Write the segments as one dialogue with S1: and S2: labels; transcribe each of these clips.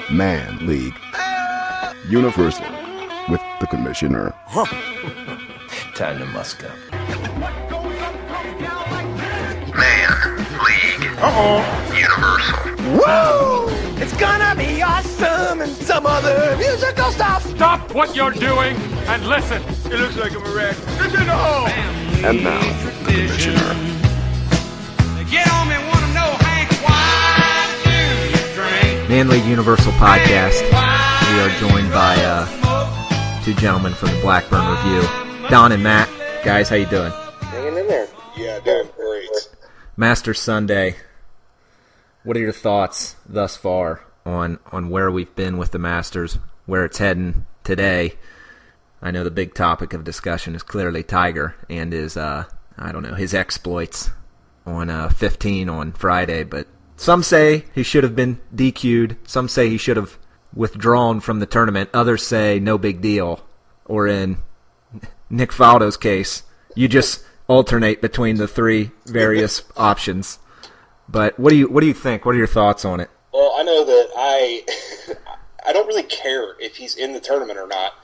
S1: ManLeague Universal with the Commissioner.
S2: Time to musk up.
S3: ManLeague Universal.
S4: Woo! It's gonna be awesome and some other musical stuff.
S5: Stop what you're doing and listen.
S4: It looks like I'm a wreck. It's in the hole.
S1: And now, the Commissioner.
S6: Get on me, wanna know, Hank, why do you drink?
S7: ManLeague Universal Podcast. We are joined by two gentlemen from the Blackburn Review, Don and Matt. Guys, how you doing?
S8: Hanging in there.
S3: Yeah, doing great.
S7: Masters Sunday. What are your thoughts thus far on where we've been with the Masters, where it's heading today? I know the big topic of discussion is clearly Tiger and his, his exploits on 15 on Friday, but some say he should have been DQ'd. Some say he should have withdrawn from the tournament. Others say no big deal. Or in Nick Faldo's case, you just alternate between the three various options. But what do you think? What are your thoughts on it?
S3: Well, I know that I don't really care if he's in the tournament or not.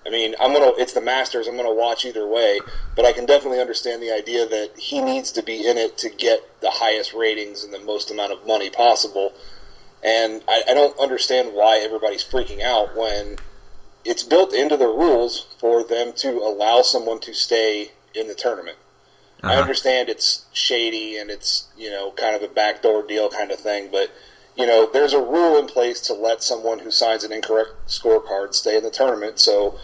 S3: I mean, it's the Masters. I'm gonna watch either way, but I can definitely understand the idea that he needs to be in it to get the highest ratings and the most amount of money possible. And I don't understand why everybody's freaking out when it's built into the rules for them to allow someone to stay in the tournament. I understand it's shady and it's, kind of a backdoor deal kind of thing, but, there's a rule in place to let someone who signs an incorrect scorecard stay in the tournament, so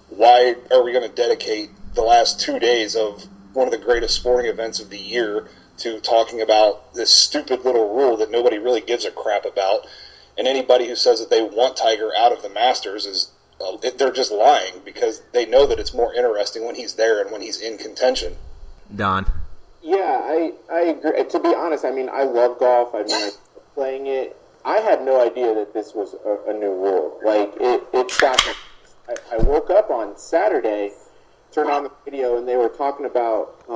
S3: why are we going to dedicate the last 2 days of one of the greatest sporting events of the year to talking about this stupid little rule that nobody really gives a crap about? And anybody who says that they want Tiger out of the Masters they're just lying, because they know that it's more interesting when he's there and when he's in contention.
S7: Don?
S8: Yeah, I agree. To be honest, I love golf. I playing it. I had no idea that this was a new rule. Like, it shocked me. I woke up on Saturday, turned on the video, and they were talking about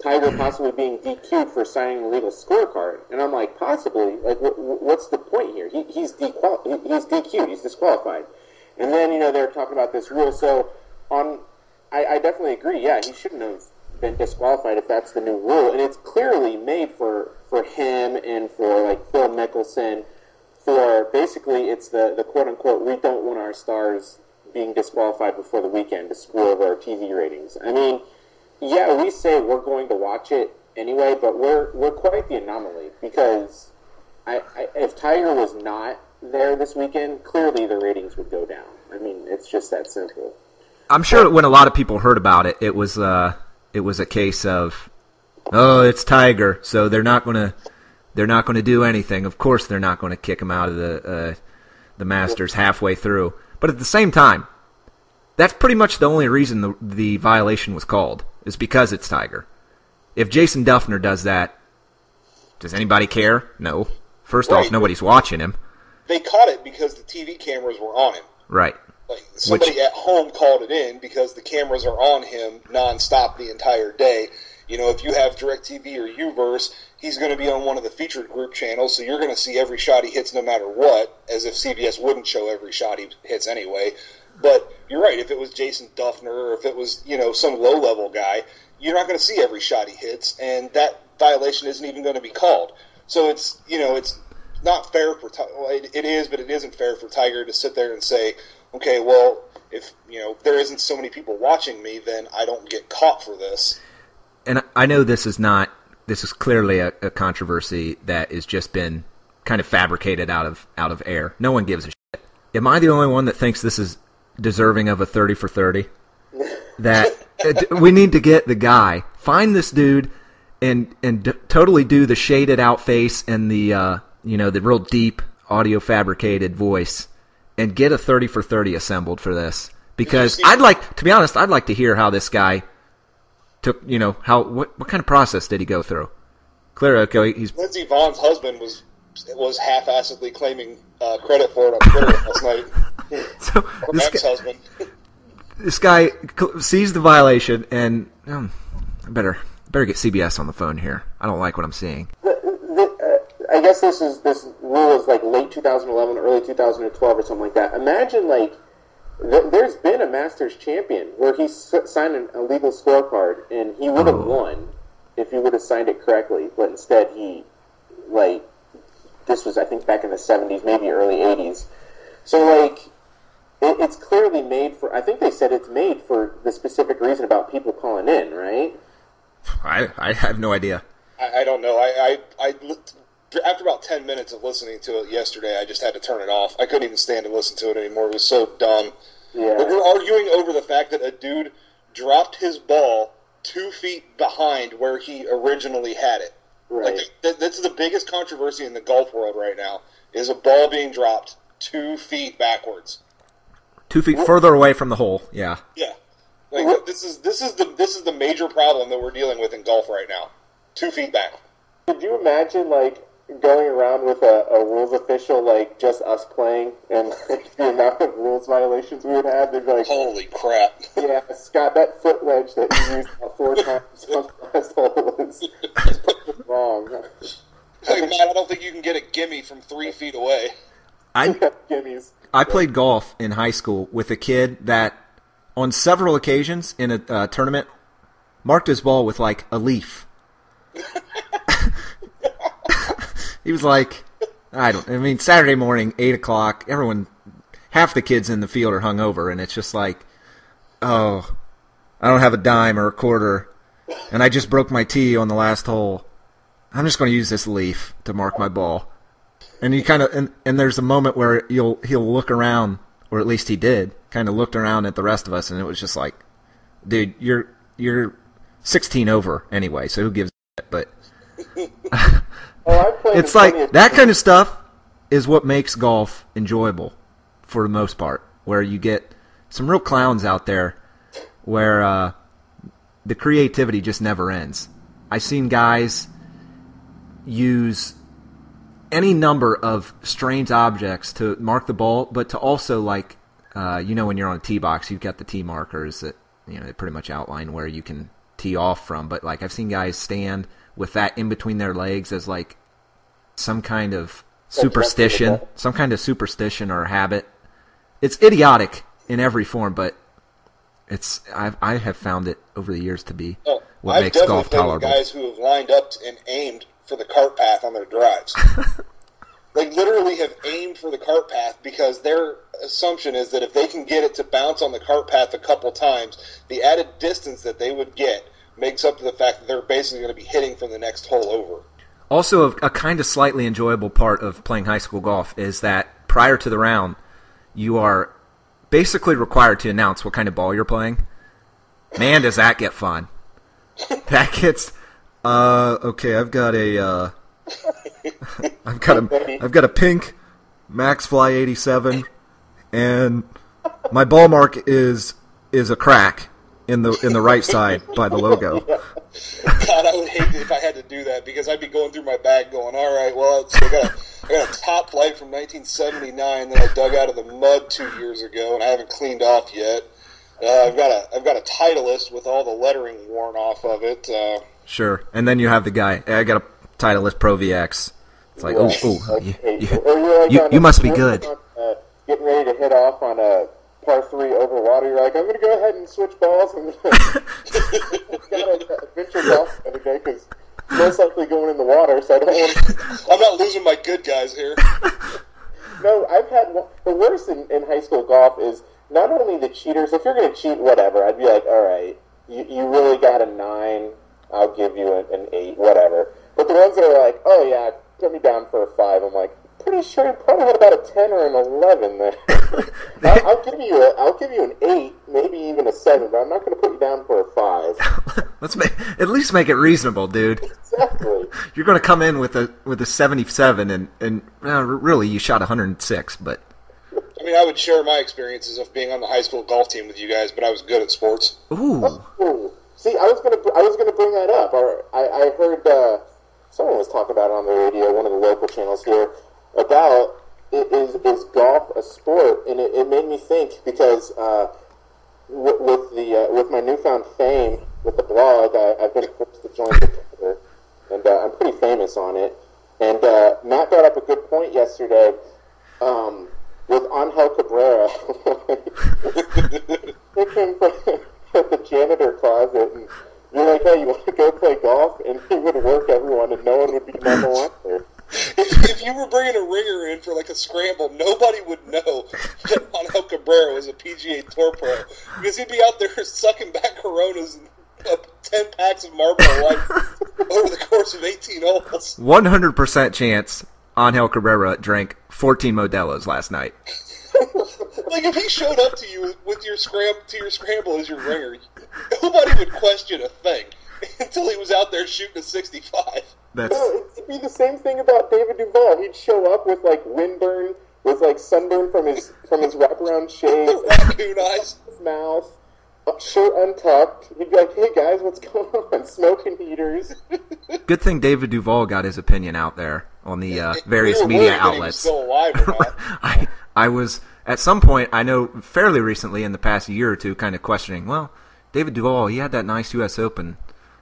S8: Tiger possibly being DQ'd for signing a legal scorecard. And I'm like, possibly? Like, what's the point here? He's DQ'd. He's disqualified. And then, they're talking about this rule. So, I definitely agree. Yeah, he shouldn't have been disqualified if that's the new rule. And it's clearly made for him and for, like, Phil Mickelson. For basically, it's the quote-unquote, we don't want our stars being disqualified before the weekend to screw over our TV ratings. I mean, yeah, we say we're going to watch it anyway, but we're quite the anomaly, because if Tiger was not there this weekend, clearly the ratings would go down. I mean, it's just that simple.
S7: I'm sure when a lot of people heard about it, it was a case of, oh, it's Tiger, so they're not going to do anything. Of course, they're not going to kick him out of the Masters halfway through. But at the same time, that's pretty much the only reason the violation was called, is because it's Tiger. If Jason Duffner does that, does anybody care? No. First off, nobody's watching him.
S3: They caught it because the TV cameras were on him.
S7: Right.
S3: Like, somebody at home called it in because the cameras are on him nonstop the entire day. If you have DirecTV or Uverse, he's going to be on one of the featured group channels, so you're going to see every shot he hits no matter what, as if CBS wouldn't show every shot he hits anyway. But you're right, if it was Jason Duffner or if it was, some low-level guy, you're not going to see every shot he hits, and that violation isn't even going to be called. So it's, it's not fair for it is, but it isn't fair for Tiger to sit there and say, okay, well, if, there isn't so many people watching me, then I don't get caught for this.
S7: And I know this is clearly a controversy that has just been kind of fabricated out of air. No one gives a shit. Am I the only one that thinks this is deserving of a 30 for 30? That we need to get the guy, find this dude, and totally do the shaded out face and the the real deep audio fabricated voice, and get a 30 for 30 assembled for this. Because I'd like to hear how this guy took, what kind of process did he go through? Clearly, okay,
S3: Lindsey Vohn's husband was half-assedly claiming credit for it on Twitter last night.
S7: So
S3: ex-husband.
S7: This guy sees the violation, and I better get CBS on the phone here. I don't like what I'm seeing.
S8: I I guess this rule is like late 2011, early 2012 or something like that. Imagine like there's been a Masters champion where he signed an illegal scorecard and he would have won if he would have signed it correctly, but instead he this was I think back in the 70s, maybe early 80s. So like it's clearly made for. I think they said it's made for the specific reason about people calling in, right?
S7: I have no idea.
S3: I don't know. I after about 10 minutes of listening to it yesterday, I just had to turn it off. I couldn't even stand and listen to it anymore. It was so dumb.
S8: Yeah.
S3: Like, we're arguing over the fact that a dude dropped his ball 2 feet behind where he originally had it.
S8: Right.
S3: Like, that's the biggest controversy in the golf world right now, is a ball being dropped 2 feet backwards.
S7: 2 feet further away from the hole. Yeah.
S3: Yeah. Like, this is the major problem that we're dealing with in golf right now. 2 feet back.
S8: Could you imagine, like, going around with a rules official, like, just us playing, and like, the amount of rules violations we would have? They'd be like,
S3: holy crap.
S8: Yeah, Scott, that foot wedge that you used about 4 times on the last hole was wrong.
S3: Like, Matt, I don't think you can get a gimme from 3 feet away.
S8: Gimmies.
S7: I played golf in high school with a kid that, on several occasions in a tournament, marked his ball with, like, a leaf. He was like, Saturday morning, 8 o'clock, half the kids in the field are hungover, and it's just like, oh, I don't have a dime or a quarter, and I just broke my tee on the last hole. I'm just going to use this leaf to mark my ball. And you kind of, and there's a moment where he'll look around, or at least he did, kind of looked around at the rest of us, and it was just like, dude, you're 16 over anyway, so who gives a shit? But it's like that kind of stuff is what makes golf enjoyable for the most part, where you get some real clowns out there where the creativity just never ends. I've seen guys use any number of strange objects to mark the ball, but to also, like, when you're on a tee box, you've got the tee markers that, they pretty much outline where you can tee off from. But, like, I've seen guys stand with that in between their legs as, like, some kind of superstition or habit. It's idiotic in every form, but I have found it over the years to be what makes golf tolerable.
S3: Guys who have lined up and aimed for the cart path on their drives. Like, literally have aimed for the cart path because their assumption is that if they can get it to bounce on the cart path a couple times, the added distance that they would get makes up for the fact that they're basically going to be hitting from the next hole over.
S7: Also, a kind of slightly enjoyable part of playing high school golf is that prior to the round, you are basically required to announce what kind of ball you're playing. Man, does that get fun. That gets... okay, I've got a pink Max Fly 87, and my ball mark is a crack in the right side by the logo.
S3: God, I would hate it if I had to do that, because I'd be going through my bag going, all right, well, I got a top flight from 1979 that I dug out of the mud 2 years ago, and I haven't cleaned off yet. I've got a Titleist with all the lettering worn off of it.
S7: Sure, and then you have the guy. I got a Titleist Pro VX. It's like, you must be good.
S8: Getting ready to hit off on a par 3 over water. You're like, I'm going to go ahead and switch balls. And got an adventure golf the other day because most likely going in the water. So I don't want.
S3: I'm not losing my good guys here.
S8: No, I've had the worst in high school golf is not only the cheaters. If you're going to cheat, whatever. I'd be like, all right, you really got a 9. I'll give you an 8, whatever. But the ones that are like, oh yeah, put me down for a 5, I'm like, pretty sure you probably had about a 10 or an 11 there. I'll give you an 8, maybe even a 7, but I'm not going to put you down for a 5.
S7: Let's at least make it reasonable, dude.
S8: Exactly.
S7: You're going to come in with a 77, and really you shot 106, but.
S3: I mean, I would share my experiences of being on the high school golf team with you guys, but I was good at sports.
S7: Ooh.
S8: See, I was gonna bring that up. I heard someone was talking about it on the radio, one of the local channels here, about is golf a sport, and it made me think because with my newfound fame with the blog, I've been forced to join the Twitter, and I'm pretty famous on it. And Matt brought up a good point yesterday with Angel Cabrera. Pick him from the janitor closet and be like, hey, you want to go play golf? And he would work everyone and no one would be number one there.
S3: If you were bringing a ringer in for like a scramble, nobody would know that Angel Cabrera was a PGA Tour pro because he'd be out there sucking back Coronas and 10 packs of Marlboro Light over the course of 18 holes.
S7: 100% chance Angel Cabrera drank 14 Modelo's last night.
S3: Like if he showed up to you with your scramble as your ringer, nobody would question a thing until he was out there shooting a 65.
S8: No, it'd be the same thing about David Duval. He'd show up with like windburn, with like sunburn from his wraparound shades,
S3: raccoon eyes,
S8: his mouth, shirt untucked. He'd be like, "Hey guys, what's going on? Smoking heaters."
S7: Good thing David Duval got his opinion out there on the various media outlets.
S3: He was still alive or not.
S7: I was at some point, I know fairly recently in the past year or two, kind of questioning. Well, David Duval, he had that nice U.S. Open.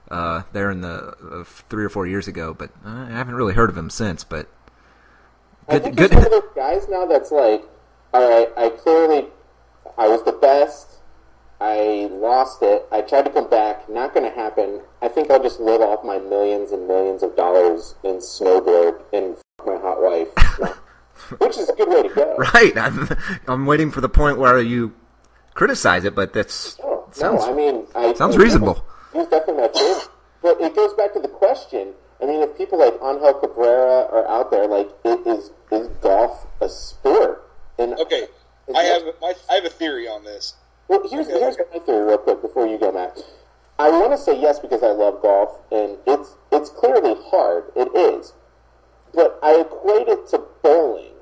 S7: There in the 3 or 4 years ago, but I haven't really heard of him since. But
S8: I think he's one of those guys now that's like, all right, I was the best. I lost it. I tried to come back. Not going to happen. I think I'll just live off my millions and millions of dollars in snowboard and my hot wife, which is a good way to go.
S7: Right. I'm waiting for the point where you criticize it, but sounds reasonable.
S8: He's definitely my favorite. But it goes back to the question. I mean, if people like Angel Cabrera are out there, like, is golf a sport? And
S3: okay, I have a theory on this.
S8: Well, here's my theory real quick before you go, Matt. I want to say yes because I love golf, and it's clearly hard. It is. But I equate it to bowling.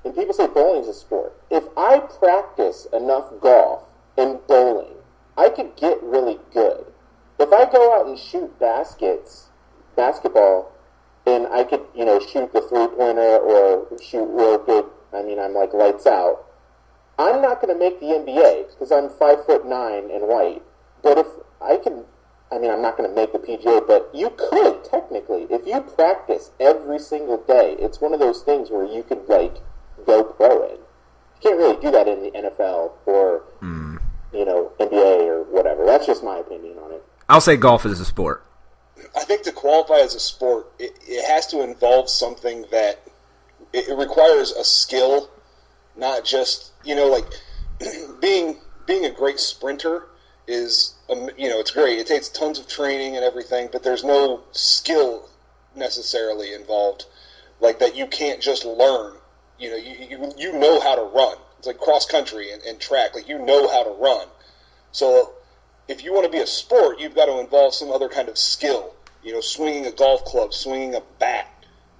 S8: And people say bowling's a sport. If I practice enough golf and bowling, I could get really good. If I go out and shoot basketball, and I could, shoot the three-pointer or shoot real good, I mean, I'm like lights out, I'm not going to make the NBA because I'm 5'9" and white. But if I can, I'm not going to make the PGA, but you could, technically. If you practice every single day, it's one of those things where you could, like, go pro in. You can't really do that in the NFL or, NBA or whatever. That's just my opinion on it.
S7: I'll say golf is a sport.
S3: I think to qualify as a sport, it has to involve something that it requires a skill, not just, like being a great sprinter is, it's great. It takes tons of training and everything, but there's no skill necessarily involved, like that you can't just learn. You know how to run. It's like cross country and track. Like, you know how to run. So if you want to be a sport, you've got to involve some other kind of skill. Swinging a golf club, swinging a bat,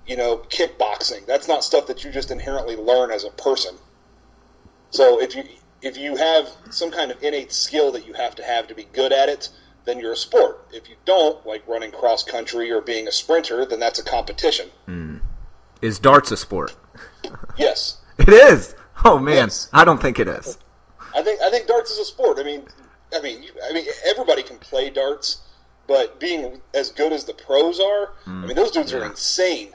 S3: kickboxing. That's not stuff that you just inherently learn as a person. So if you have some kind of innate skill that you have to be good at it, then you're a sport. If you don't, like running cross country or being a sprinter, then that's a competition.
S7: Is darts a sport?
S3: Yes.
S7: It is. Oh man,
S3: yes.
S7: I don't think it is.
S3: I think darts is a sport. I mean, everybody can play darts, but being as good as the pros are, those dudes are insane.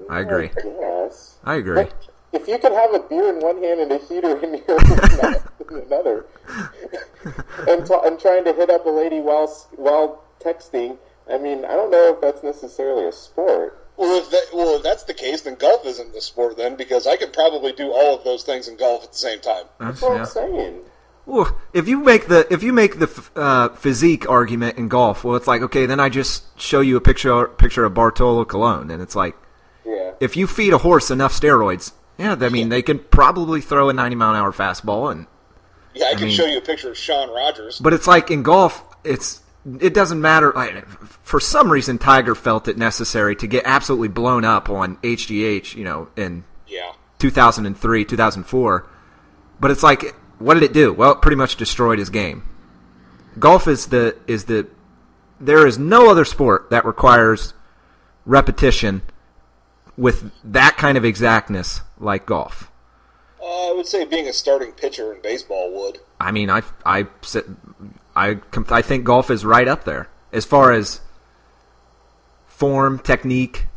S7: I agree.
S8: Yes.
S7: I agree.
S8: But if you could have a beer in one hand and a heater in your mouth in another, and trying to hit up a lady while texting, I don't know if that's necessarily a sport.
S3: Well, if that's the case, then golf isn't the sport then, because I could probably do all of those things in golf at the same time.
S8: That's what I'm saying.
S7: Well, if you make the physique argument in golf, well, it's like, okay, then I just show you a picture of Bartolo Colon, and it's like, if you feed a horse enough steroids, they can probably throw a 90-mile-an-hour fastball, and
S3: I can show you a picture of Shawn Rogers.
S7: But it's like in golf, it doesn't matter. Like, for some reason, Tiger felt it necessary to get absolutely blown up on HGH, in 2003, 2004. But it's like, what did it do? Well, it pretty much destroyed his game. Golf there is no other sport that requires repetition with that kind of exactness like golf.
S3: I would say being a starting pitcher in baseball would. I think golf is right up there as far as
S7: form, technique,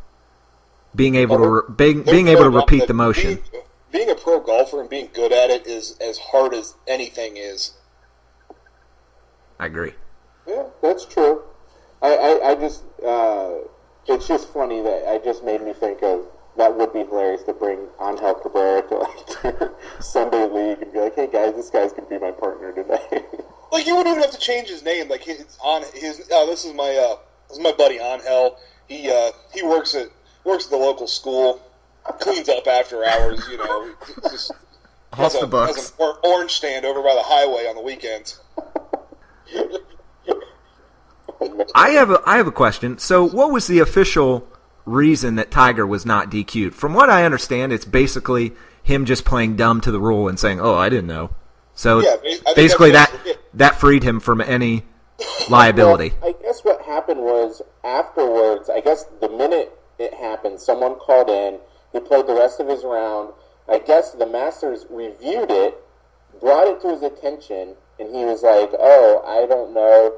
S7: being able to repeat the motion.
S3: Being a pro golfer and being good at it is as hard as anything is.
S7: I agree.
S8: Yeah, that's true. I just, it's just funny that it just made me think of, that would be hilarious to bring Angel Cabrera to like Sunday League and be like, hey guys, this guy's going to be my partner today.
S3: Like, you wouldn't even have to change his name. Like, this is my buddy Angel. He works at the local school, cleans up after hours, just has an orange stand over by the highway on the weekends.
S7: I have a question. So, what was the official reason that Tiger was not DQ'd? From what I understand, it's him just playing dumb to the rule and saying, "Oh, I didn't know." So, yeah, basically that freed him from any liability.
S8: Well, I guess what happened was afterwards. I guess the minute it happened, someone called in. He played the rest of his round. I guess the Masters reviewed it, brought it to his attention, and he was like, "Oh, I don't know.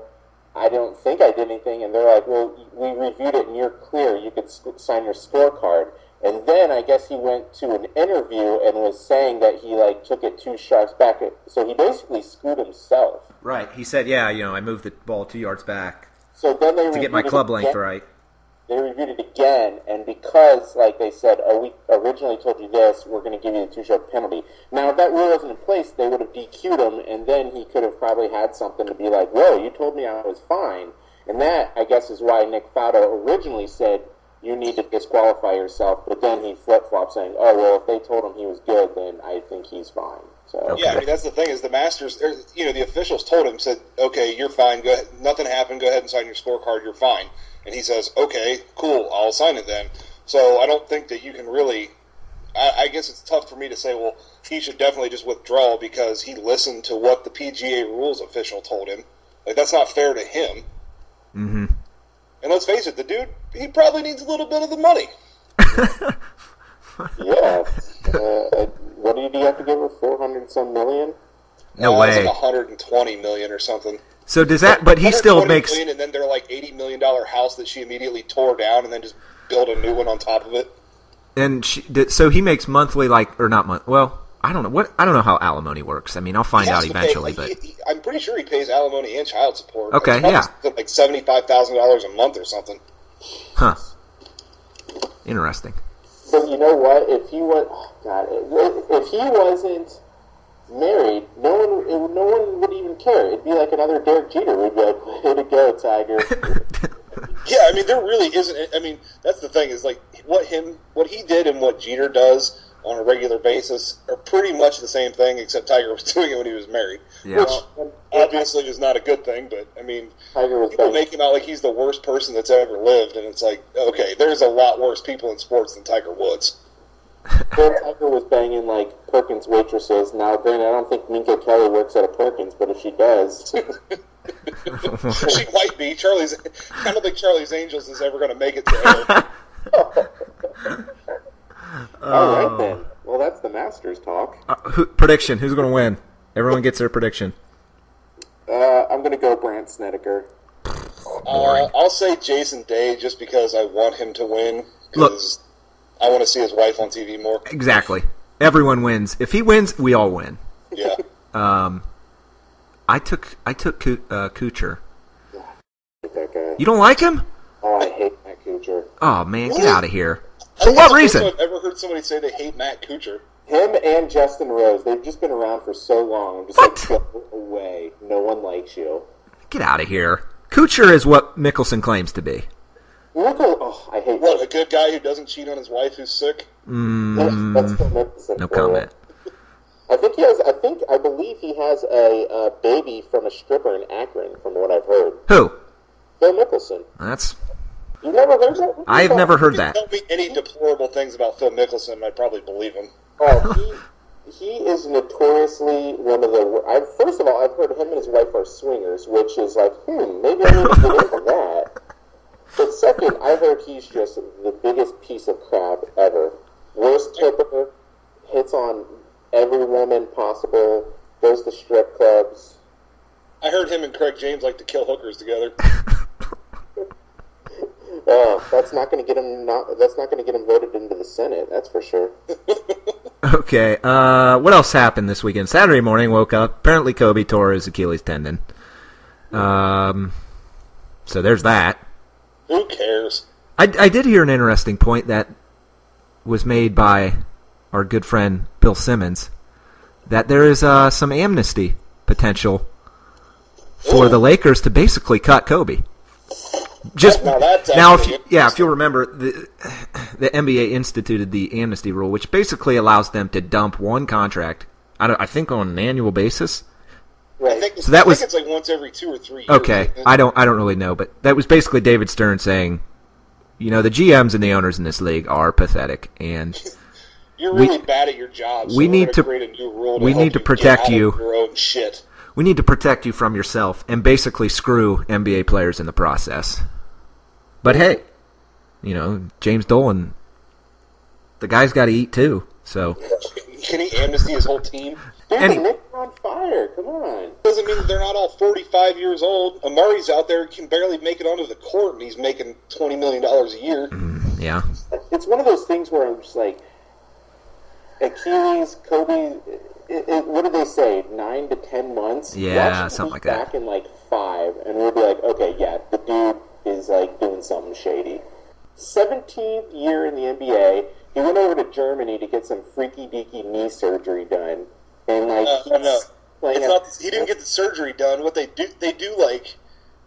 S8: I don't think I did anything." And they're like, "Well, we reviewed it and you're clear. You could sign your scorecard." And then I guess he went to an interview and was saying that he took it 2 shots back. So he basically screwed himself.
S7: Right. He said, "Yeah, I moved the ball 2 yards back."
S8: So then they
S7: to get my club length right.
S8: They reviewed it again, and because, they said, "Oh, we originally told you this, we're going to give you the 2-shot penalty." Now, if that rule wasn't in place, they would have DQ'd him, and then he could have probably had something to be like, "Whoa, you told me I was fine." And that, I guess, is why Nick Faudo originally said, "You need to disqualify yourself," but then he flip-flopped saying, "Oh, well, if they told him he was good, then I think he's fine." So,
S7: okay.
S3: Yeah, I mean, that's the thing, is the Masters, the officials told him, said, "Okay, you're fine, go ahead, nothing happened, go ahead and sign your scorecard, you're fine." And he says, "Okay, cool, I'll sign it then." So I don't think that you can really, I guess it's tough for me to say, well, he should definitely just withdraw because he listened to what the PGA rules official told him. That's not fair to him.
S7: Mm-hmm.
S3: And let's face it, the dude, he probably needs a little bit of the money.
S8: Yeah. What did he have to give her? 400-some million?
S7: No way.
S3: It was $120 million or something.
S7: So does that? But he still makes.
S3: Million, and then they're $80 million house that she immediately tore down, and then just built a new one on top of it.
S7: And so he makes monthly, or not month. Well, I don't know I don't know how alimony works. I mean, I'll find out eventually. But
S3: I'm pretty sure he pays alimony and child support.
S7: Okay, yeah,
S3: $75,000 a month or something.
S7: Huh. Interesting.
S8: But you know what? If he wasn't married, no one would even care. It'd be like another Derek Jeter. We'd be like, "Way to go, Tiger."
S3: Yeah, I mean, there really isn't. I mean, that's the thing, is what he did and what Jeter does on a regular basis are pretty much the same thing, except Tiger was doing it when he was married, which obviously is not a good thing. But I mean, people make him out like he's the worst person that's ever lived, and it's like, okay, there's a lot worse people in sports than Tiger Woods.
S8: Tiger was banging Perkins waitresses. Now, granted, I don't think Minka Kelly works at a Perkins, but if she does,
S3: she might be. I don't think Charlie's Angels is ever going to make it to air.
S8: All right then. Well, that's the Masters talk.
S7: Prediction: who's going to win? Everyone gets their prediction.
S8: I'm going to go Brandt Snedeker.
S3: I'll say Jason Day just because I want him to win. Because I want to see his wife on TV more.
S7: Exactly. Everyone wins. If he wins, we all win.
S3: Yeah.
S7: I took Kuchar.
S8: I hate that guy.
S7: You don't like him?
S8: Oh, I hate Matt Kuchar.
S7: Oh man, get out of here. For what reason?
S3: I've ever heard somebody say they hate Matt Kuchar.
S8: Him and Justin Rose, they've just been around for so long. I'm just go away. No one likes you.
S7: Get out of here. Kuchar is what Mickelson claims to be.
S8: I hate
S3: what, a good guy who doesn't cheat on his wife who's sick?
S8: That's
S7: no comment.
S8: I believe he has a baby from a stripper in Akron, from what I've heard.
S7: Who?
S8: Phil Mickelson. You never heard that?
S7: I've never heard that.
S3: Tell me any deplorable things about Phil Mickelson, I'd probably believe him.
S8: Oh, he is notoriously one of the... First of all, I've heard him and his wife are swingers, which is maybe I need to get into that. But second, I heard he's just the biggest piece of crap ever. Worst tipper, hits on every woman possible, goes to strip clubs.
S3: I heard him and Craig James like to kill hookers together.
S8: Well, that's not going to get him. That's not going to get him voted into the Senate. That's for sure.
S7: Okay. What else happened this weekend? Saturday morning, woke up. Apparently, Kobe tore his Achilles tendon. So there's that.
S3: Who cares?
S7: I did hear an interesting point that was made by our good friend Bill Simmons, that there is some amnesty potential for the Lakers to basically cut Kobe. If you'll remember, the NBA instituted the amnesty rule, which basically allows them to dump one contract, I think on an annual basis.
S3: Right. I think it's like once every 2 or 3 years.
S7: Okay, I don't really know, but that was basically David Stern saying, the GMs and the owners in this league are pathetic, and
S3: you're really bad at your job. So
S7: we need to
S3: create a new rule
S7: we need to protect you.
S3: Your own shit.
S7: We need to protect you from yourself, and basically screw NBA players in the process. But hey, James Dolan, the guy's got to eat too. So
S3: can he amnesty his whole team?
S8: Dude, the Knicks are on fire. Come on.
S3: Doesn't mean that they're not all 45 years old. Amari's out there, can barely make it onto the court, and he's making $20 million a year.
S7: Yeah.
S8: It's one of those things where I'm just like, Achilles, Kobe, what do they say, 9 to 10 months?
S7: Yeah, something like that.
S8: Back in like 5, and we'll be like, okay, yeah, the dude is like doing something shady. 17th year in the NBA, he went over to Germany to get some freaky deaky knee surgery done, and like
S3: he didn't get the surgery done. What they do like,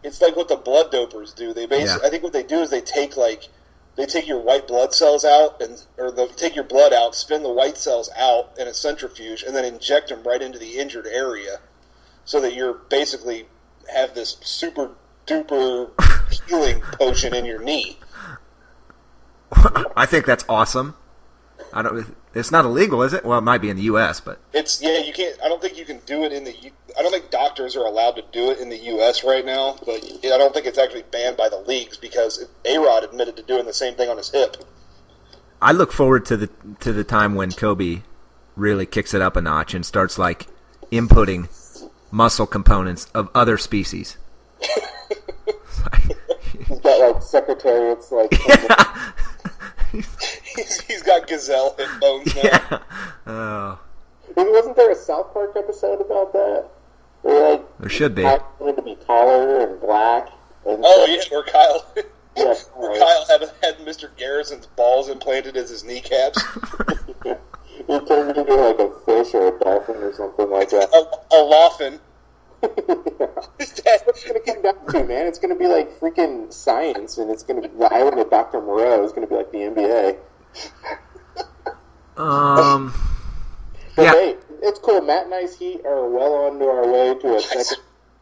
S3: it's like what the blood dopers do. They I think what they do is they take your white blood cells out, take your blood out, spin the white cells out in a centrifuge, and then inject them right into the injured area, so that you're basically have this super duper healing potion in your knee.
S7: I think that's awesome. It's not illegal, is it? Well, it might be in the U.S., but
S3: you can't. I don't think you can do it I don't think doctors are allowed to do it in the U.S. right now, but I don't think it's actually banned by the leagues because A-Rod admitted to doing the same thing on his hip.
S7: I look forward to the time when Kobe really kicks it up a notch and starts like inputting muscle components of other species.
S8: He's got like secretariats, like
S3: he's got gazelle hip bones now.
S7: Yeah. Oh.
S8: Wasn't there a South Park episode about that? Where,
S7: there should be.
S8: Kyle wanted to be taller and black. And
S3: where Kyle had Mr. Garrison's balls implanted as his kneecaps.
S8: He turned into like a fish or a dolphin or something like that.
S3: A loffin.
S8: What's it going to come down to, man? It's going to be like freaking science, and it's going to be the island of Dr. Moreau is going to be like the NBA. But hey, it's cool. Matt and I's Heat are well on our way to a second.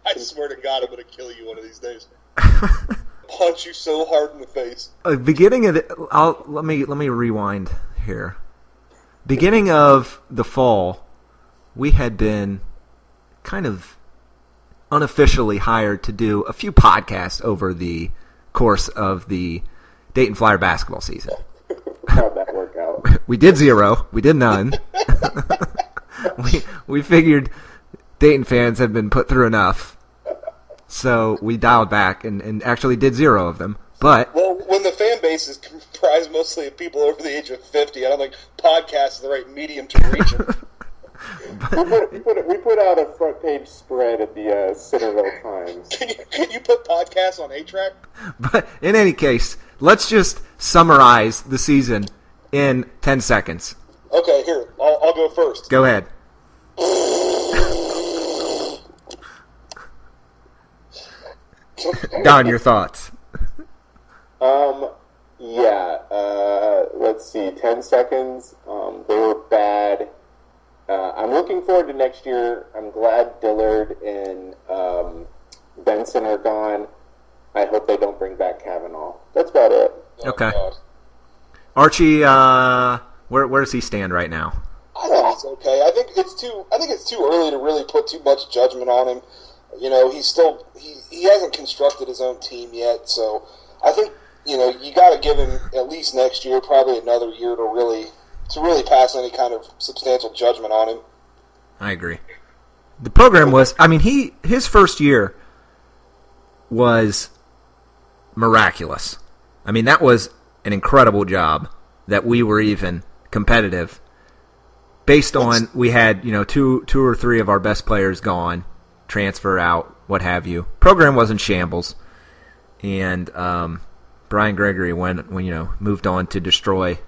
S3: I swear to God, I'm going to kill you one of these days. Punch you so hard in the face.
S7: Beginning of let me rewind here. Beginning of the fall, we had been kind of unofficially hired to do a few podcasts over the course of the Dayton Flyer basketball season.
S8: How'd that work out?
S7: We did 0. We did none. we figured Dayton fans had been put through enough, so we dialed back and actually did 0 of them. But
S3: when the fan base is comprised mostly of people over the age of 50, I don't think podcast is the right medium to reach them.
S8: We put out a front page spread at the Centerville Times.
S3: Can you put podcasts on 8-track?
S7: But in any case, let's just summarize the season in 10 seconds.
S3: Okay, here. I'll go first.
S7: Go ahead. Don, your thoughts.
S8: Let's see. 10 seconds. They were bad. I'm looking forward to next year. I'm glad Dillard and Benson are gone. I hope they don't bring back Kavanaugh. That's about it.
S7: Okay. Archie, where does he stand right now?
S3: I think it's okay. I think it's too early to really put too much judgment on him. He hasn't constructed his own team yet, so I think you got to give him at least next year, probably another year to really pass any kind of substantial judgment on him.
S7: I agree. The program was, his first year was miraculous. I mean, that was an incredible job that we were even competitive based on we had, two or three of our best players gone, transfer out, what have you. Program was in shambles. And Brian Gregory moved on to destroy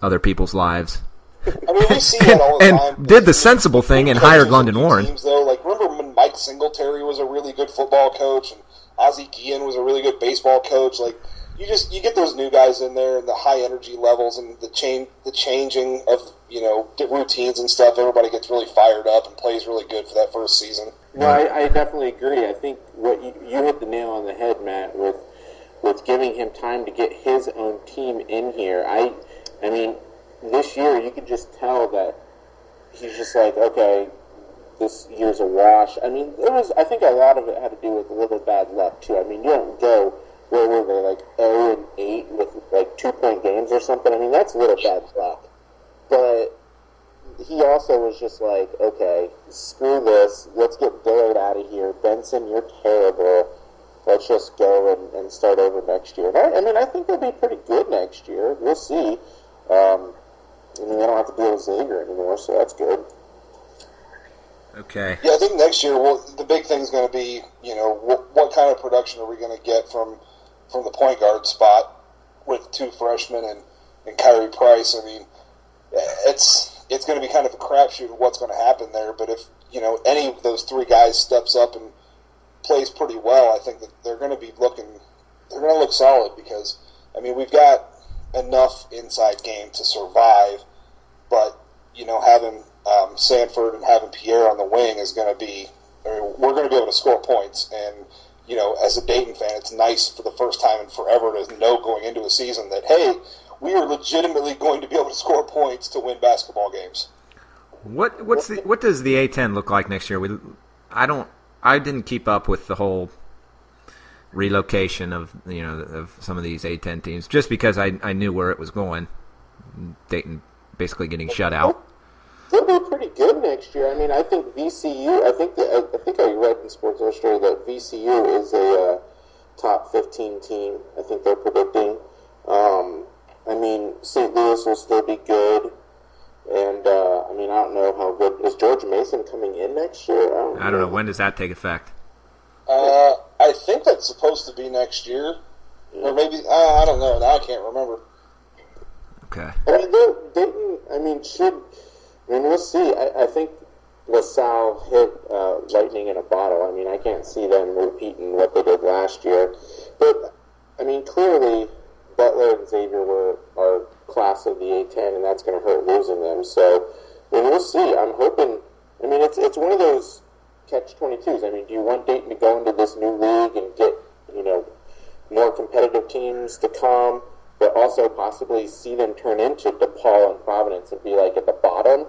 S7: other people's lives.
S3: I mean, we see that all the time.
S7: And did the sensible thing and hired London Warren.
S3: Teams, though, like, remember when Mike Singletary was a really good football coach and Ozzie Guillen was a really good baseball coach? Like, you get those new guys in there and the high energy levels and the changing of routines and stuff. Everybody gets really fired up and plays really good for that first season.
S8: No, I definitely agree. I think what you hit the nail on the head, Matt, with giving him time to get his own team in here. I mean, this year you could just tell that he's just like, okay, this year's a wash. I mean, I think a lot of it had to do with a little bad luck too. I mean, you don't go, where were they, like 0-8 with like 2-point games or something? I mean, that's a little bad luck. But he also was just like, okay, screw this. Let's get Dillard out of here. Benson, you're terrible. Let's just go and start over next year. And I think they'll be pretty good next year. We'll see. I mean, they don't have to deal with Zager anymore, so that's good.
S7: Okay.
S3: Yeah, I think next year, the big thing's going to be, what kind of production are we going to get from the point guard spot with 2 freshmen and Kyrie Price? I mean, it's going to be kind of a crapshoot of what's going to happen there. But if any of those 3 guys steps up and plays pretty well, I think that they're going to look solid because I mean we've got enough inside game to survive, but having Sanford and having Pierre on the wing is going to be. I mean, we're going to be able to score points, and as a Dayton fan, it's nice for the first time in forever to know going into a season that hey, we are legitimately going to be able to score points to win basketball games.
S7: What does the A10 look like next year? I didn't keep up with the whole relocation of of some of these A10 teams just because I knew where it was going. Dayton basically getting shut out.
S8: They'll be pretty good next year. I mean, I think VCU. I think I read in Sports Illustrated that VCU is a top 15 team. I think they're predicting. I mean, St. Louis will still be good. And, I mean, I don't know how good. Is George Mason coming in next year?
S7: I don't know. When does that take effect?
S3: I think that's supposed to be next year. Or maybe, I don't know. Now I can't remember.
S7: Okay.
S8: I mean, Dayton, we'll see. I think LaSalle hit lightning in a bottle. I mean, I can't see them repeating what they did last year. But, I mean, clearly Butler and Xavier are class of the A10, and that's going to hurt losing them. So, I mean, we'll see. I'm hoping. I mean, it's one of those catch-22s. I mean, do you want Dayton to go into this new league and get more competitive teams to come, but also possibly see them turn into DePaul and Providence and be like at the bottom,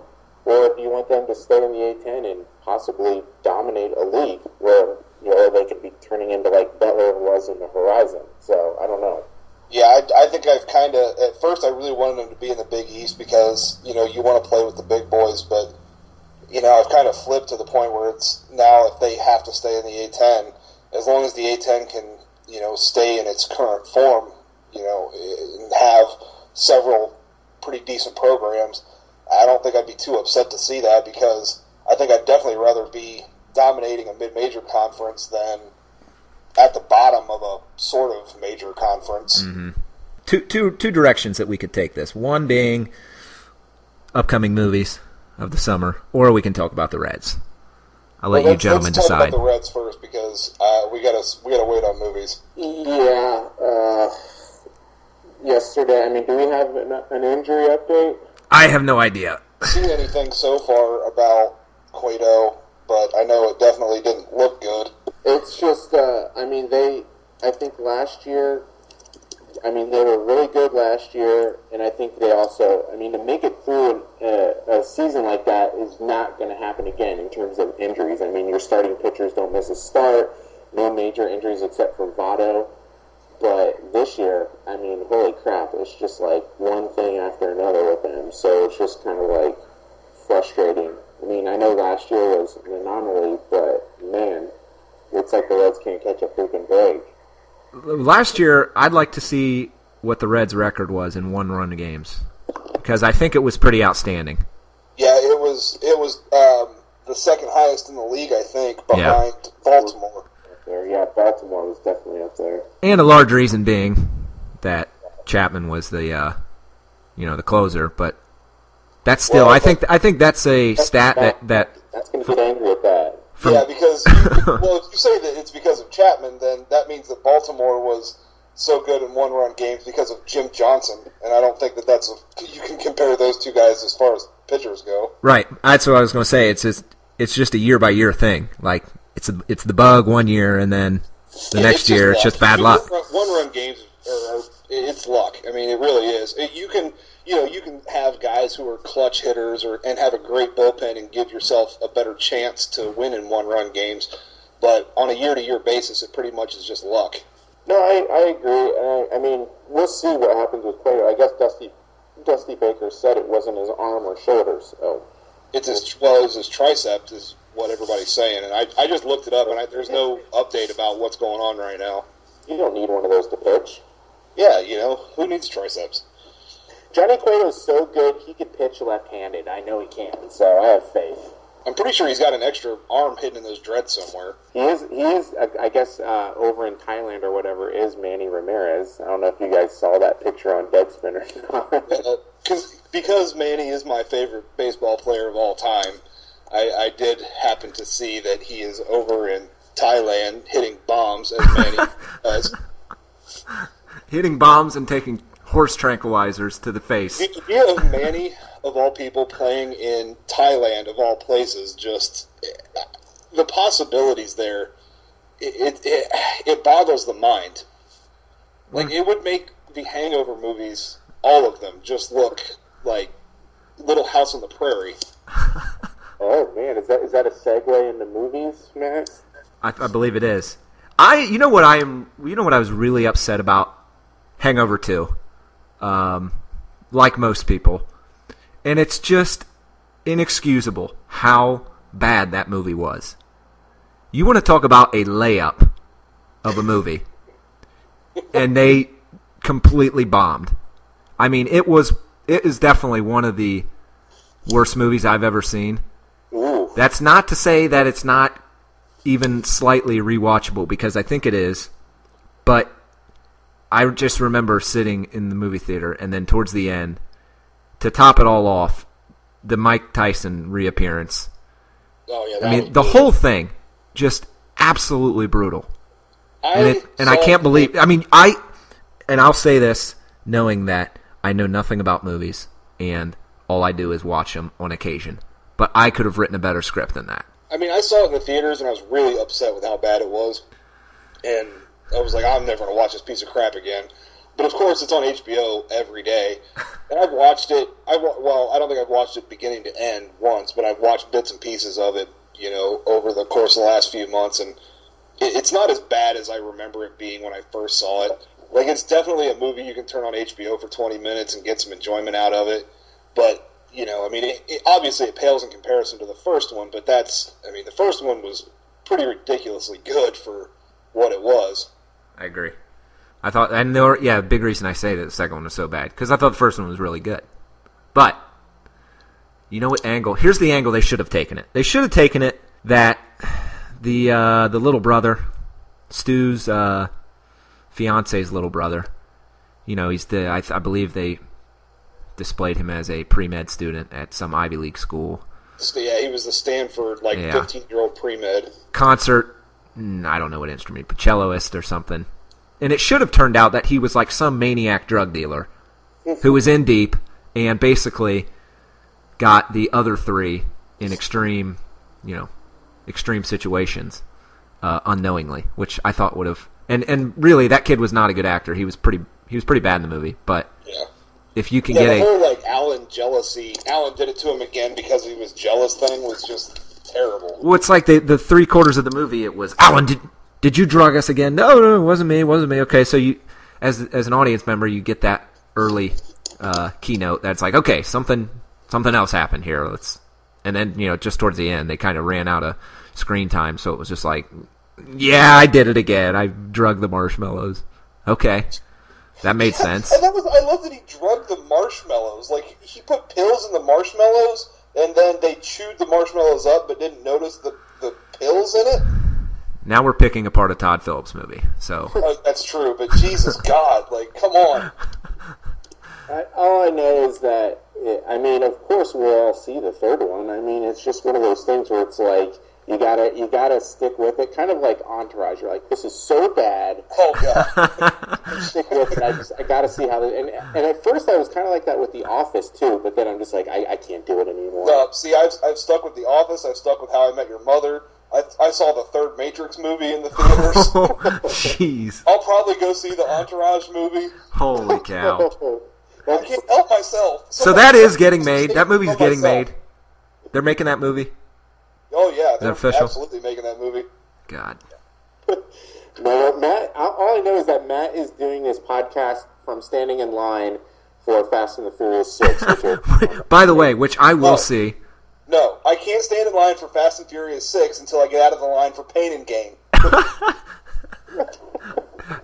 S8: or do you want them to stay in the A10 and possibly dominate a league where they could be turning into like Butler was in the Horizon? So I don't know.
S3: Yeah, I think I've kind of, at first I really wanted them to be in the Big East because, you want to play with the big boys, but, I've kind of flipped to the point where it's now if they have to stay in the A10, as long as the A10 can, stay in its current form, and have several pretty decent programs, I don't think I'd be too upset to see that because I think I'd definitely rather be dominating a mid-major conference than at the bottom of a sort of major conference.
S7: Mm-hmm. Two directions that we could take this. One being upcoming movies of the summer, or we can talk about the Reds. I'll let you gentlemen
S3: let's
S7: decide.
S3: Talk about the Reds first because we gotta wait on movies.
S8: Yeah. Yesterday, I mean, do we have an injury update?
S7: I have no idea.
S3: Seen anything so far about Cueto, but I know it definitely didn't look good.
S8: It's just, I think last year, they were really good last year, and I think they also, to make it through a season like that is not going to happen again in terms of injuries. I mean, your starting pitchers don't miss a start, no major injuries except for Votto. But this year, holy crap, it's just like one thing after another with them. So it's just kind of like frustrating. I mean, I know last year was an anomaly, but man, it's like the Reds can't catch a freaking break.
S7: last year, I'd like to see what the Reds' record was in one-run games, because I think it was pretty outstanding.
S3: Yeah, it was the second highest in the league, I think, behind Baltimore.
S8: Yeah, Baltimore was definitely up there.
S7: And a large reason being that Chapman was the the closer, but that's still I think that's a stat that
S8: that's going to get angry at that.
S3: Because if you say that it's because of Chapman, then that means that Baltimore was so good in one-run games because of Jim Johnson, and I don't think that you can compare those two guys as far as pitchers go.
S7: Right, that's what I was going to say. It's just a year-by-year thing. Like it's the bug one year, and then the next year it's just bad luck.
S3: One-run games it's luck. I mean, it really is. You can have guys who are clutch hitters and have a great bullpen and give yourself a better chance to win in one-run games, but on a year-to-year basis, it pretty much is just luck.
S8: No, I agree. I mean, we'll see what happens with Cueto. I guess Dusty Baker said it wasn't his arm or shoulders. So.
S3: It's his triceps is what everybody's saying, and I just looked it up, and there's no update about what's going on right now.
S8: You don't need one of those to pitch.
S3: Yeah, who needs triceps?
S8: Johnny Cueto's so good, he could pitch left-handed. I know he can, so I have faith.
S3: I'm pretty sure he's got an extra arm hidden in those dreads somewhere.
S8: He is. I guess over in Thailand or whatever is Manny Ramirez. I don't know if you guys saw that picture on Deadspin or not.
S3: Because Manny is my favorite baseball player of all time, I did happen to see that he is over in Thailand hitting bombs as Manny does.
S7: Hitting bombs and taking horse tranquilizers to the face.
S3: The idea of Manny, of all people, playing in Thailand, of all places, just the possibilities there, it boggles the mind. Like, it would make the Hangover movies, all of them, just look like Little House on the Prairie.
S8: Oh, man, is that a segue into movies, Max?
S7: I believe it is. You know what I was really upset about Hangover 2? Like most people. And it's just inexcusable how bad that movie was. You want to talk about a layup of a movie. And they completely bombed. I mean, it is definitely one of the worst movies I've ever seen.
S8: Ooh.
S7: That's not to say that it's not even slightly rewatchable, because I think it is. But I just remember sitting in the movie theater, and then towards the end, to top it all off, the Mike Tyson reappearance.
S3: Oh yeah,
S7: I mean, the whole thing, just absolutely brutal. And I can't believe. I mean, I'll say this, knowing that I know nothing about movies, and all I do is watch them on occasion. But I could have written a better script than that.
S3: I mean, I saw it in the theaters, and I was really upset with how bad it was. And I was like, I'm never going to watch this piece of crap again. But, of course, it's on HBO every day. And I've watched it. I don't think I've watched it beginning to end once, but I've watched bits and pieces of it, over the course of the last few months. And it's not as bad as I remember it being when I first saw it. Like, it's definitely a movie you can turn on HBO for 20 minutes and get some enjoyment out of it. But, obviously it pales in comparison to the first one, but the first one was pretty ridiculously good for what it was.
S7: I agree. A big reason I say that the second one was so bad, because I thought the first one was really good. But, you know what angle? Here's the angle they should have taken it. They should have taken it that the little brother, Stu's fiance's little brother, he's I believe they displayed him as a pre-med student at some Ivy League school.
S3: Yeah, he was the Stanford, 15-year-old pre-med.
S7: Concert, I don't know what instrument, but celloist or something. And it should have turned out that he was like some maniac drug dealer who was in deep and basically got the other three in extreme situations unknowingly, which I thought would have. And really, that kid was not a good actor. He was pretty bad in the movie, but.
S3: Yeah.
S7: If you can
S3: get the whole Alan jealousy, Alan did it to him again because he was jealous thing was just terrible.
S7: Well, it's like the 3/4 of the movie, it was, Alan, did you drug us again? No, it wasn't me. Okay, so you, as an audience member, you get that early keynote that's like, okay, something else happened here. And then, just towards the end, they kind of ran out of screen time, so it was just like, Yeah, I did it again. I drugged the marshmallows. Okay. That made sense.
S3: And I love that he drugged the marshmallows. Like, he put pills in the marshmallows, and then they chewed the marshmallows up but didn't notice the pills in it.
S7: Now we're picking apart a Todd Phillips movie. So
S3: that's true, but Jesus God, like, come on.
S8: All I know is that, I mean, of course we'll all see the third one. I mean, it's just one of those things where it's like, you gotta stick with it, kind of like Entourage. You're like, this is so bad.
S3: Oh God,
S8: stick with it. I gotta see how. And at first I was kind of like that with The Office too, but then I'm just like, I can't do it anymore.
S3: No, see, I've stuck with The Office. I've stuck with How I Met Your Mother. I saw the third Matrix movie in the theaters.
S7: Jeez.
S3: I'll probably go see the Entourage movie.
S7: Holy cow.
S3: I can't help myself.
S7: So that is getting made. That movie's getting made. They're making that movie.
S3: Oh yeah, they're
S7: official?
S3: absolutely making that movie.
S7: God.
S8: No, Matt. All I know is that Matt is doing this podcast from standing in line for Fast and the Furious 6.
S7: By the way, which I will see.
S3: No, I can't stand in line for Fast and Furious 6 until I get out of the line for Pain and Gain.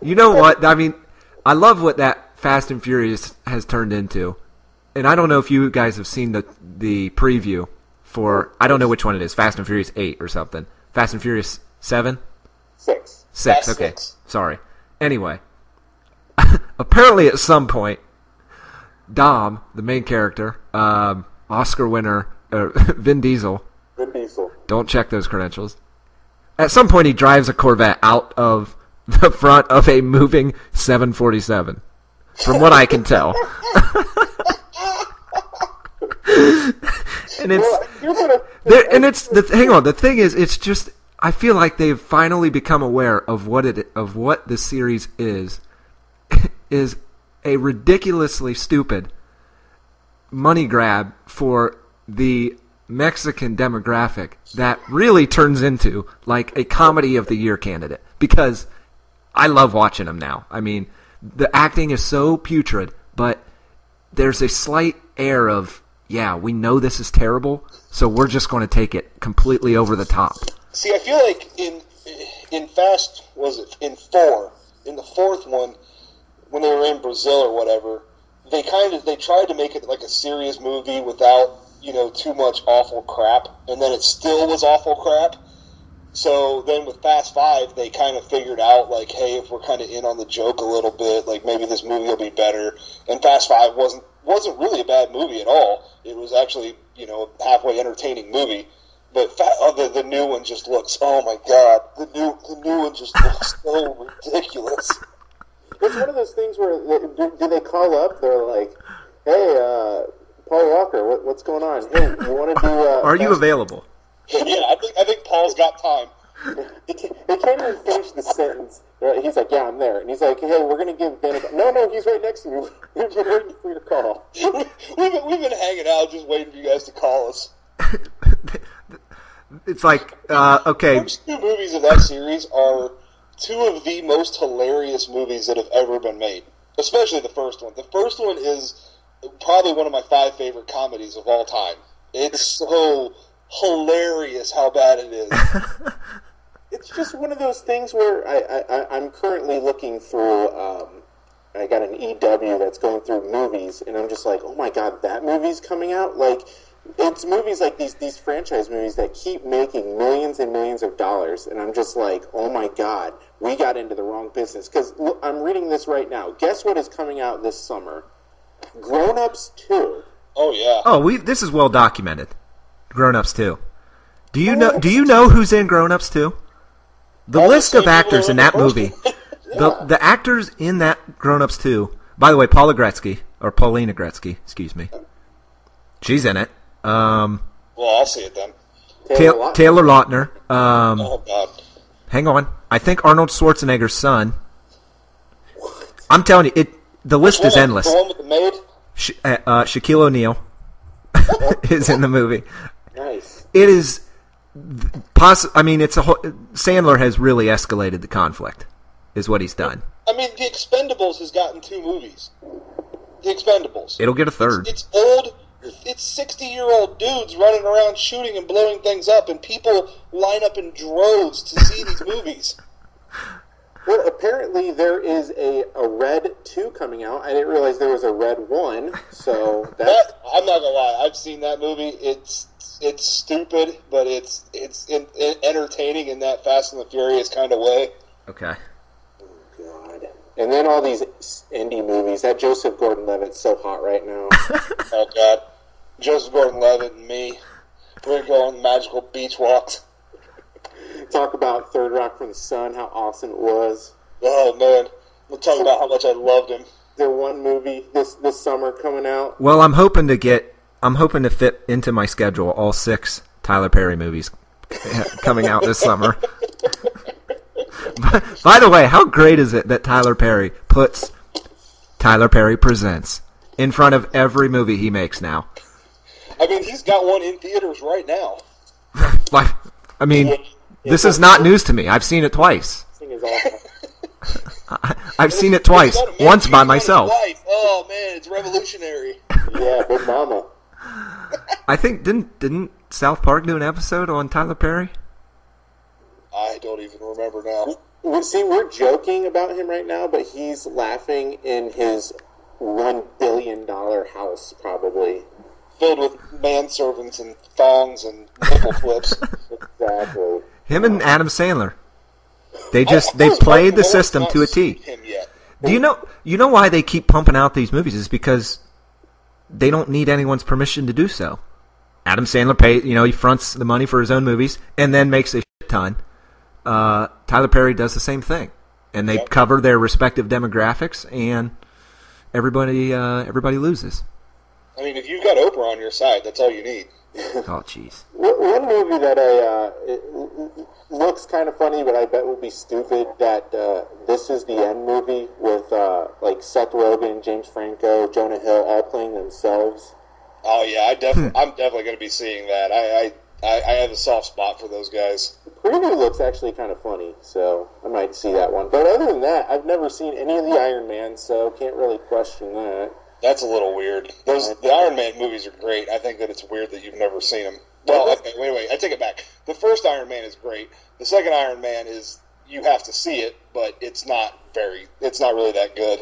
S7: You know what? I mean, I love what that Fast and Furious has turned into. And I don't know if you guys have seen the preview for, I don't know which one it is, Fast and Furious 8 or something. Fast and Furious 7?
S8: 6.
S7: 6, okay. 6. Sorry. Anyway, apparently at some point, Dom, the main character, Oscar winner, Vin Diesel. Don't check those credentials. At some point, he drives a Corvette out of the front of a moving 747, from what I can tell. And hang on. The thing is, it's just, I feel like they've finally become aware of what the series is a ridiculously stupid money grab for the Mexican demographic that really turns into like a comedy of the year candidate, because I love watching them now. I mean, the acting is so putrid, but there's a slight air of, yeah, we know this is terrible, so we're just going to take it completely over the top.
S3: See, I feel like in Fast, in 4, in the fourth one, when they were in Brazil or whatever, they tried to make it like a serious movie without, too much awful crap, and then it still was awful crap. So then with Fast 5, they kind of figured out, like, hey, if we're kind of in on the joke a little bit, like, maybe this movie will be better. And Fast 5 wasn't really a bad movie at all. It was actually, a halfway entertaining movie. But the new one just looks, oh my God, the new one just looks so ridiculous.
S8: It's one of those things where, do they call up? They're like, hey, Paul Walker, what's going on? Hey, you want to do...
S7: Are you available?
S3: Yeah, I think Paul's got time.
S8: They can't even finish the sentence. He's like, yeah, I'm there. And he's like, hey, we're going to give Ben a call. No, he's right next to me. We've been waiting for you to call.
S3: We've been hanging out just waiting for you guys to call us.
S7: It's like, okay.
S3: The first two movies of that series are two of the most hilarious movies that have ever been made. Especially the first one. The first one is probably one of my 5 favorite comedies of all time. It's so hilarious how bad it is.
S8: It's just one of those things where I'm currently looking through, I got an EW that's going through movies, and I'm just like, oh my God, that movie's coming out? Like, it's movies like these franchise movies that keep making millions and millions of dollars, and I'm just like, oh my God, we got into the wrong business. Because I'm reading this right now. Guess what is coming out this summer? Grown Ups 2.
S3: Oh, yeah.
S7: Oh, this is well documented. Grown Ups 2. Do you know who's in Grown Ups 2? The list of actors in that movie. Yeah. The actors in that Grown Ups 2. By the way, Paulina Gretzky, excuse me. She's in it.
S3: Well, I'll see it then.
S7: Taylor Lautner.
S3: Oh God.
S7: Hang on. I think Arnold Schwarzenegger's son. I'm telling you, the list is endless.
S3: The one with the maid?
S7: Shaquille O'Neal is in the movie.
S8: Nice.
S7: It is I mean, it's Sandler has really escalated the conflict, is what he's done.
S3: I mean, The Expendables has gotten 2 movies. The Expendables.
S7: It'll get a third.
S3: It's old, it's 60-year-old dudes running around shooting and blowing things up, and people line up in droves to see these movies.
S8: Well, apparently there is a Red 2 coming out. I didn't realize there was a Red 1, so that's...
S3: I'm not gonna lie, I've seen that movie. It's stupid, but it's entertaining in that Fast and the Furious kind of way.
S7: Okay.
S8: Oh, God. And then all these indie movies. That Joseph Gordon-Levitt's so hot right now.
S3: Oh, God. Joseph Gordon-Levitt and me. We're going to go on magical beach walks.
S8: Talk about Third Rock from the Sun, how awesome it was.
S3: Oh, man. We'll talk about how much I loved him.
S8: There one movie this summer coming out.
S7: Well, I'm hoping to fit into my schedule all 6 Tyler Perry movies coming out this summer. By the way, how great is it that Tyler Perry puts Tyler Perry Presents in front of every movie he makes now?
S3: I mean, he's got one in theaters right now.
S7: Like, I mean, this is not news to me. I've seen it twice. I've seen it twice, once by myself.
S3: Oh, man, it's revolutionary.
S8: Yeah, Big Mama.
S7: I think, didn't South Park do an episode on Tyler Perry?
S3: I don't even remember now.
S8: See, we're joking about him right now, but he's laughing in his $1 billion house, probably.
S3: Filled with manservants and thongs and nipple flips.
S8: Exactly.
S7: Him and Adam Sandler. They played the system to a T.
S3: Him yet.
S7: Do you know why they keep pumping out these movies? Is because they don't need anyone's permission to do so. Adam Sandler he fronts the money for his own movies and then makes a shit ton. Tyler Perry does the same thing, and they cover their respective demographics, and everybody loses.
S3: I mean, if you've got Oprah on your side, that's all you need.
S7: Oh, jeez.
S8: One movie that it looks kind of funny, but I bet will be stupid, that This Is the End movie with like Seth Rogen, James Franco, Jonah Hill all playing themselves.
S3: Oh, yeah, I'm definitely going to be seeing that. I have a soft spot for those guys.
S8: The preview looks actually kind of funny, so I might see that one. But other than that, I've never seen any of the Iron Man, so can't really question that.
S3: That's a little weird. The Iron Man movies are great. I think that it's weird that you've never seen them. Well, okay, wait. I take it back. The first Iron Man is great. The second Iron Man is, you have to see it, but it's not really that good.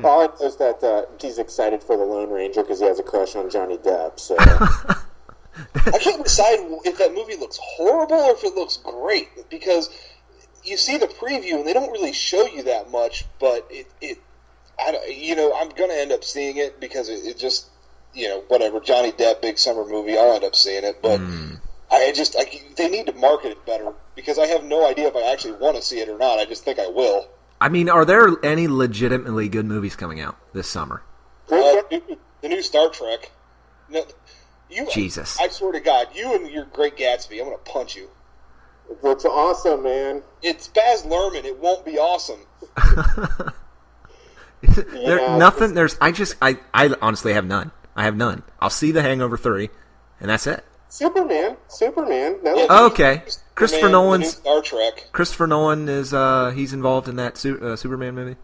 S8: All I know is that he's excited for the Lone Ranger because he has a crush on Johnny Depp. So
S3: I can't decide if that movie looks horrible or if it looks great, because you see the preview and they don't really show you that much, but I'm going to end up seeing it because it just, whatever, Johnny Depp, big summer movie, I'll end up seeing it. But they need to market it better because I have no idea if I actually want to see it or not. I just think I will.
S7: I mean, are there any legitimately good movies coming out this summer?
S3: The new Star Trek. No,
S7: Jesus.
S3: I swear to God, you and your Great Gatsby, I'm going to punch you.
S8: it looks awesome, man.
S3: It's Baz Luhrmann. It won't be awesome.
S7: I honestly have none. I have none. I'll see The Hangover 3, and that's it.
S8: Superman.
S7: Okay. Christopher Nolan's
S3: Star Trek.
S7: Christopher Nolan is he's involved in that Superman movie.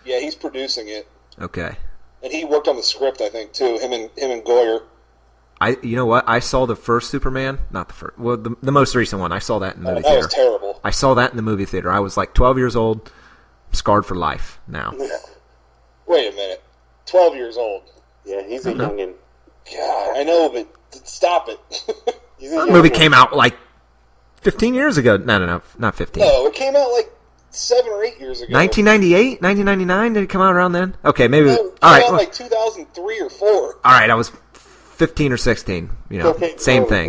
S3: Yeah, he's producing it.
S7: Okay.
S3: And he worked on the script, I think, too. Him and Goyer.
S7: You know what? I saw the first Superman, not the first. Well, the most recent one. I saw that in the movie theater.
S3: That was terrible.
S7: I saw that in the movie theater. I was like 12 years old, scarred for life now.
S3: Wait a minute. 12 years old.
S8: Yeah, he's a youngin'.
S3: God, I know, but stop it.
S7: That movie came out like 15 years ago. No, not 15.
S3: No, it came out like 7 or 8 years ago.
S7: 1998? 1999? Did it come out around then? Okay, maybe.
S3: No, it came out like 2003 or 4.
S7: All right, I was 15 or 16. Same thing.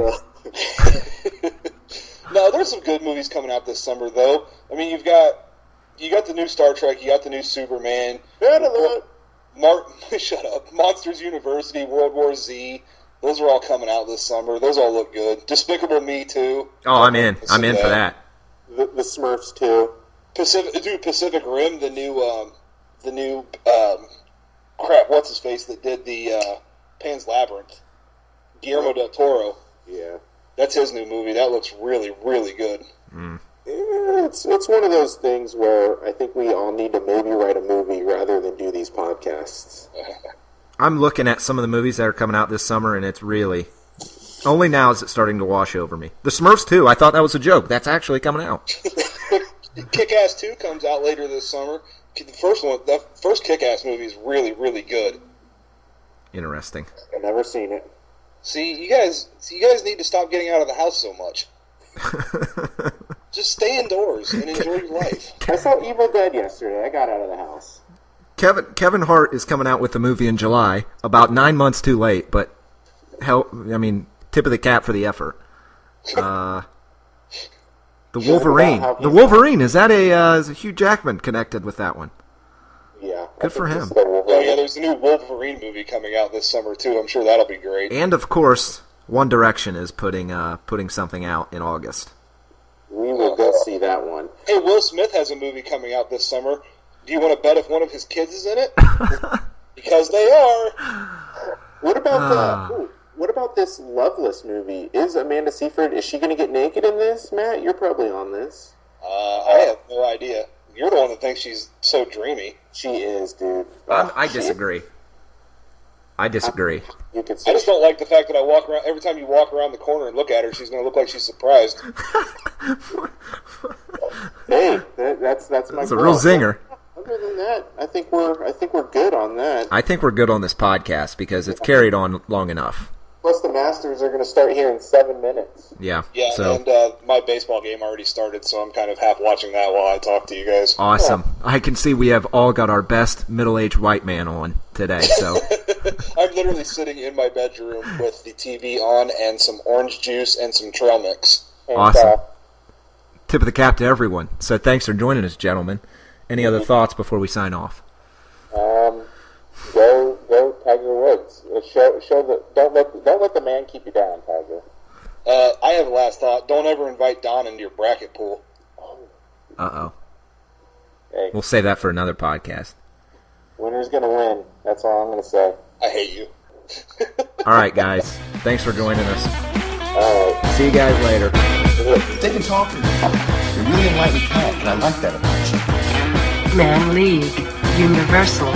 S3: No, there's some good movies coming out this summer, though. I mean, you got the new Star Trek, you got the new Superman. Shut up. Monsters University, World War Z. Those are all coming out this summer. Those all look good. Despicable Me, too.
S7: Oh, I'm in. I'm in for that.
S8: The Smurfs, too.
S3: Pacific Rim, the new what's his face that did the Pan's Labyrinth? Guillermo del Toro.
S8: Yeah.
S3: That's his new movie. That looks really, really good.
S8: Yeah, it's one of those things where I think we all need to maybe write a movie rather than do these podcasts.
S7: I'm looking at some of the movies that are coming out this summer, and it's really only now is it starting to wash over me. The Smurfs 2, I thought that was a joke. That's actually coming out.
S3: Kick-Ass 2 comes out later this summer. The first Kick-Ass movie is really, really good.
S7: Interesting.
S8: I've never seen it.
S3: See, you guys need to stop getting out of the house so much. Just stay indoors and enjoy your life.
S8: I saw Evil Dead yesterday. I got out of the house.
S7: Kevin Hart is coming out with the movie in July, about 9 months too late, but tip of the cap for the effort. The Wolverine. The Wolverine, is a Hugh Jackman connected with that one?
S8: Yeah.
S7: Good for him.
S3: Oh yeah, there's a new Wolverine movie coming out this summer too. I'm sure that'll be great.
S7: And of course, One Direction is putting something out in August.
S8: We will go see that one.
S3: Hey, Will Smith has a movie coming out this summer. Do you want to bet if one of his kids is in it? Because they are.
S8: What about this Loveless movie? Is Amanda Seyfried, is she going to get naked in this, Matt? You're probably on this.
S3: I have no idea. You're the one that thinks she's so dreamy.
S8: She is, dude.
S7: I disagree. I disagree.
S8: You could
S3: I just don't like the fact that every time you walk around the corner and look at her, she's going to look like she's surprised.
S8: Hey, that's my.
S7: That's a real zinger.
S8: Other than that, I think we're good on that.
S7: I think we're good on this podcast because it's carried on long enough.
S8: Plus, the Masters are going to start here in 7 minutes.
S7: Yeah.
S3: Yeah,
S7: so.
S3: And my baseball game already started, so I'm kind of half watching that while I talk to you guys.
S7: Awesome. Yeah. I can see we have all got our best middle-aged white man on today. So
S3: I'm literally sitting in my bedroom with the TV on and some orange juice and some trail mix.
S7: Awesome. Tip of the cap to everyone. So thanks for joining us, gentlemen. Any other thoughts before we sign off?
S8: Go Tiger Woods. Don't let the man keep you down, Tiger.
S3: I have a last thought. Don't ever invite Don into your bracket pool.
S7: Uh-oh.
S8: Hey.
S7: We'll save that for another podcast.
S8: Winner's going to win. That's all I'm going to say.
S3: I hate you.
S7: All right, guys. Thanks for joining us.
S8: All right.
S7: See you guys later.
S2: They can talk to you. You're really enlightened cat, and I like that about you.
S9: ManLeague, Universal.